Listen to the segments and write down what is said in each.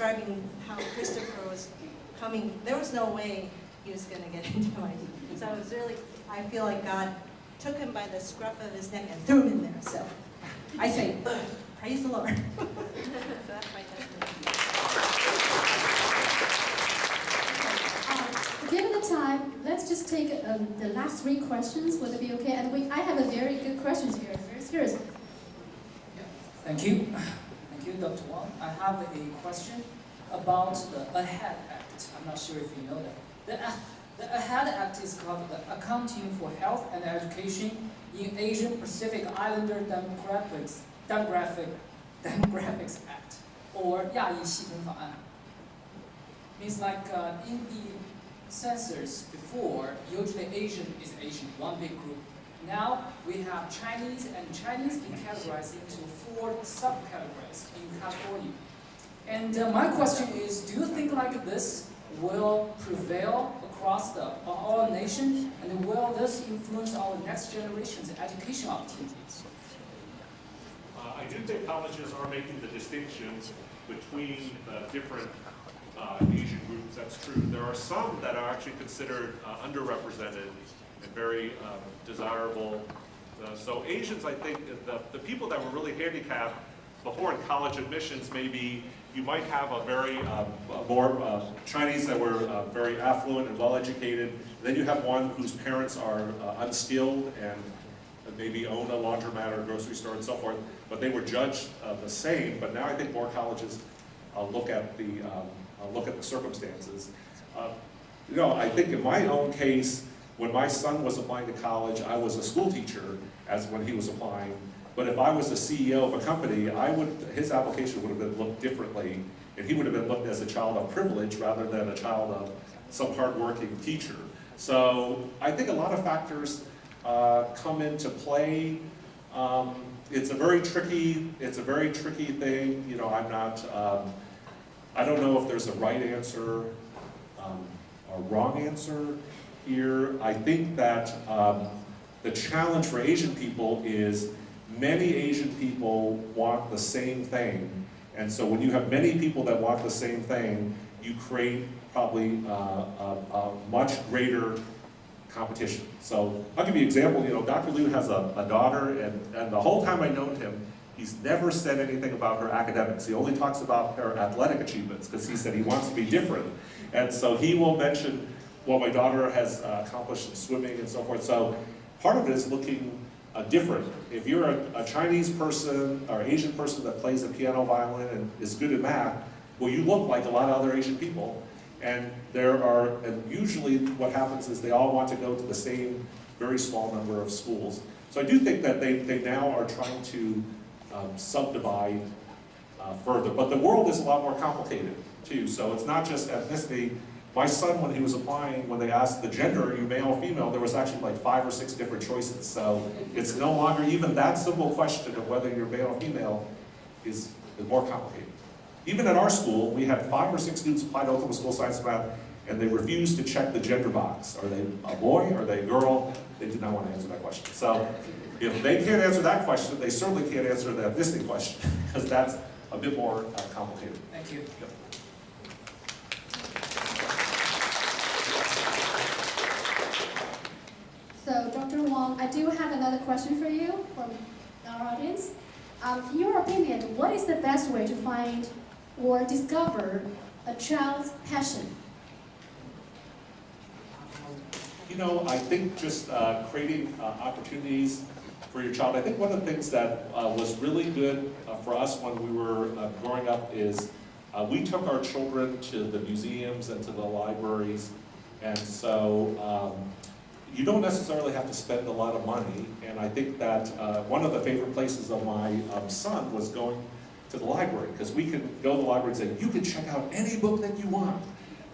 describing how Christopher was coming. There was no way he was going to get into my team. So it was really, I feel like God took him by the scruff of his neck and threw him in there. So I say, praise the Lord. So that's my testimony. Given the time, let's just take the last 3 questions. Would it be okay? And I have a very good questions here. Very serious. Yeah. Thank you. Thank you, Dr. Wang. I have a question about the AHEAD Act. I'm not sure if you know that. The AHEAD Act is called the Accounting for Health and Education in Asian Pacific Islander Demographics Act, or 亚裔细分法案. Means like in the census before, usually Asian is Asian, one big group. Now we have Chinese, and Chinese be categorized into 4 subcategories in California. And my question is, do you think like this will prevail across all nation, and will this influence our next generation's education opportunities? I do think colleges are making the distinctions between different Asian groups. That's true. There are some that are actually considered underrepresented and very desirable. So Asians, I think, the people that were really handicapped before in college admissions, maybe you might have a very more Chinese that were very affluent and well-educated. Then you have one whose parents are unskilled and maybe own a laundromat or a grocery store and so forth, but they were judged the same. But now I think more colleges look at the circumstances. You know, I think in my own case, when my son was applying to college, I was a school teacher as when he was applying. But if I was the CEO of a company, his application would have been looked differently, and he would have been looked as a child of privilege rather than a child of some hardworking teacher. So I think a lot of factors come into play. It's a very tricky thing. You know, I don't know if there's a right answer or wrong answer here. I think that the challenge for Asian people is many Asian people want the same thing. And so when you have many people that want the same thing, you create probably a much greater competition. So I'll give you an example. You know, Dr. Liu has a daughter, and the whole time I've known him, he's never said anything about her academics. He only talks about her athletic achievements because he said he wants to be different. And so he will mention what my daughter has accomplished in swimming and so forth. So part of it is looking different. If you're a Chinese person or Asian person that plays the piano, violin, and is good at math, well, you look like a lot of other Asian people. And usually what happens is they all want to go to the same very small number of schools. So I do think that they now are trying to subdivide further. But the world is a lot more complicated too. So it's not just ethnicity. My son, when he was applying, when they asked the gender, are you male or female, there was actually like 5 or 6 different choices. So it's no longer even that simple question of whether you're male or female is more complicated. Even at our school, we had 5 or 6 students apply to Oklahoma School of Science and Math, and they refused to check the gender box. Are they a boy? Are they a girl? They did not want to answer that question. So if they can't answer that question, they certainly can't answer the ethnicity question, because that's a bit more complicated. Thank you. Yep. So, Dr. Wang, I do have another question for you from our audience. In your opinion, what is the best way to find or discover a child's passion? You know, I think just creating opportunities for your child. I think one of the things that was really good for us when we were growing up is we took our children to the museums and to the libraries, and so you don't necessarily have to spend a lot of money. And I think that one of the favorite places of my son was going to the library, because we could go to the library and say, you can check out any book that you want.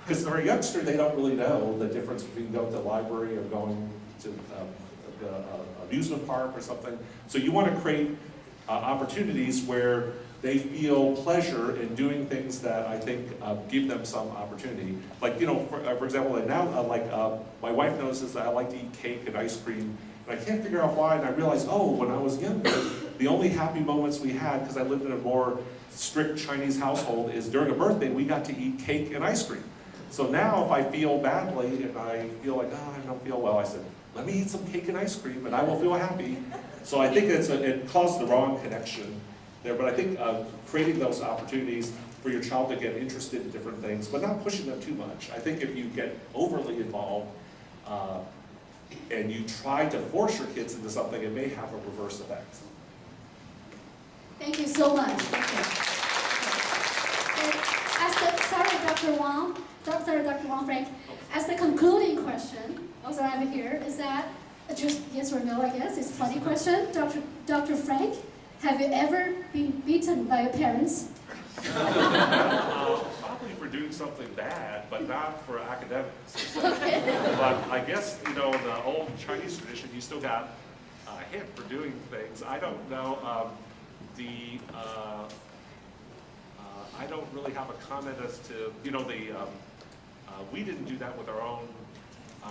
Because they're a youngster, they don't really know the difference between going to the library or going to the amusement park or something. So you want to create opportunities where they feel pleasure in doing things that I think give them some opportunity. Like, you know, for example, like now, my wife notices that I like to eat cake and ice cream, and I can't figure out why, and I realize, oh, when I was younger, the only happy moments we had, because I lived in a more strict Chinese household, is during a birthday we got to eat cake and ice cream. So now if I feel badly and I feel like, oh, I don't feel well, I said, let me eat some cake and ice cream and I will feel happy. So I think it caused the wrong connection there, but I think creating those opportunities for your child to get interested in different things, but not pushing them too much. I think if you get overly involved and you try to force your kids into something, it may have a reverse effect. Thank you so much. Thank you. Sorry, Dr. Wang. Sorry, Dr. Wang Frank. As the concluding question, also I have here, is that just yes or no, I guess. It's a funny question. Dr. Frank, have you ever been beaten by your parents? Probably for doing something bad, but not for academics. Okay. But I guess, in the old Chinese tradition, you still got hit for doing things. I don't know. I don't really have a comment as to, we didn't do that with our own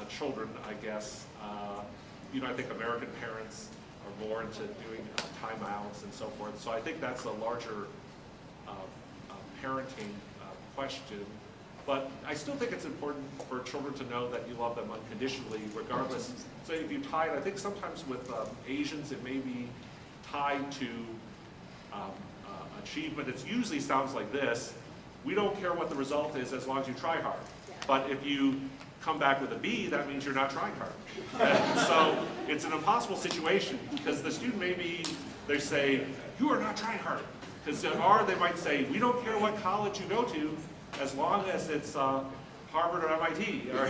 children, I guess. I think American parents are more into doing timeouts and so forth. So I think that's a larger parenting question. But I still think it's important for children to know that you love them unconditionally, regardless. So if you tie it, I think sometimes with Asians, it may be tied to achievement. It usually sounds like this: we don't care what the result is as long as you try hard. But if you come back with a B, that means you're not trying hard. And so it's an impossible situation, because the student they say, you are not trying hard. Or they might say, we don't care what college you go to as long as it's Harvard or MIT. Or,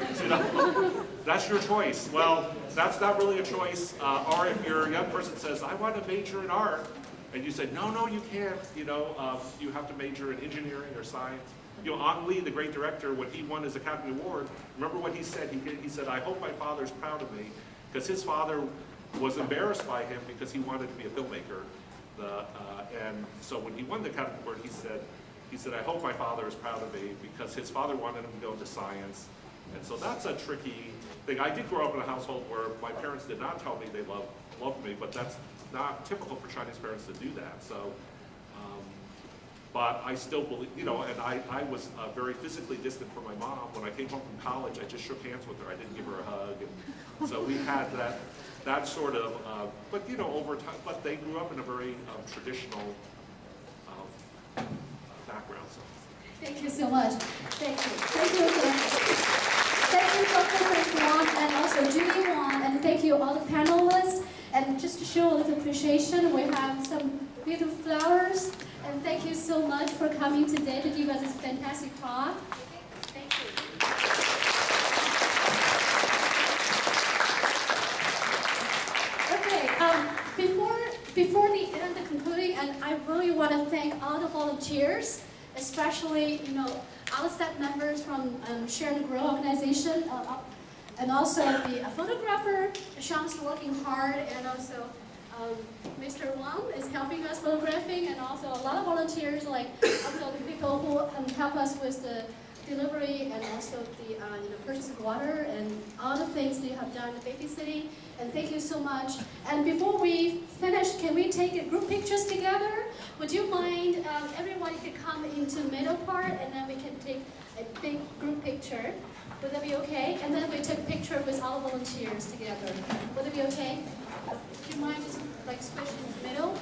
that's your choice. Well, that's not really a choice. Or if your young person says, I want to major in art, and you say, no, you can't. You have to major in engineering or science. Ang Lee, the great director, when he won his Academy Award, remember what he said? He said, I hope my father's proud of me, because his father was embarrassed by him because he wanted to be a filmmaker. And so when he won the Academy Award, he said, I hope my father is proud of me, because his father wanted him to go into science. And so that's a tricky thing. I did grow up in a household where my parents did not tell me they loved me, but that's not typical for Chinese parents to do that. So. But I still believe, and I was very physically distant from my mom. When I came home from college, I just shook hands with her. I didn't give her a hug. And so we had that sort of, but over time, but they grew up in a very traditional background. So. Thank you so much. Thank you. Thank you again. Thank you, Dr. Frank Wang, and also Judy Wang, and thank you all the panelists. And just to show a little appreciation, we have some beautiful flowers. And thank you so much for coming today to give us this fantastic talk. Thank you. Okay, before the end of concluding, and I really want to thank all the volunteers, especially all the staff members from Share and Grow organization, and also the photographer. Sean's working hard, and also. Mr. Wang is helping us photographing, and also a lot of volunteers, like also the people who help us with the delivery, and also the purchase of water and all the things they have done, the babysitting. And thank you so much. And before we finish, can we take group pictures together? Would you mind, everyone could come into the middle part, and then we can take a big group picture. Would that be okay? And then we take a picture with all volunteers together. Would it be okay? Do you mind just switching in the middle?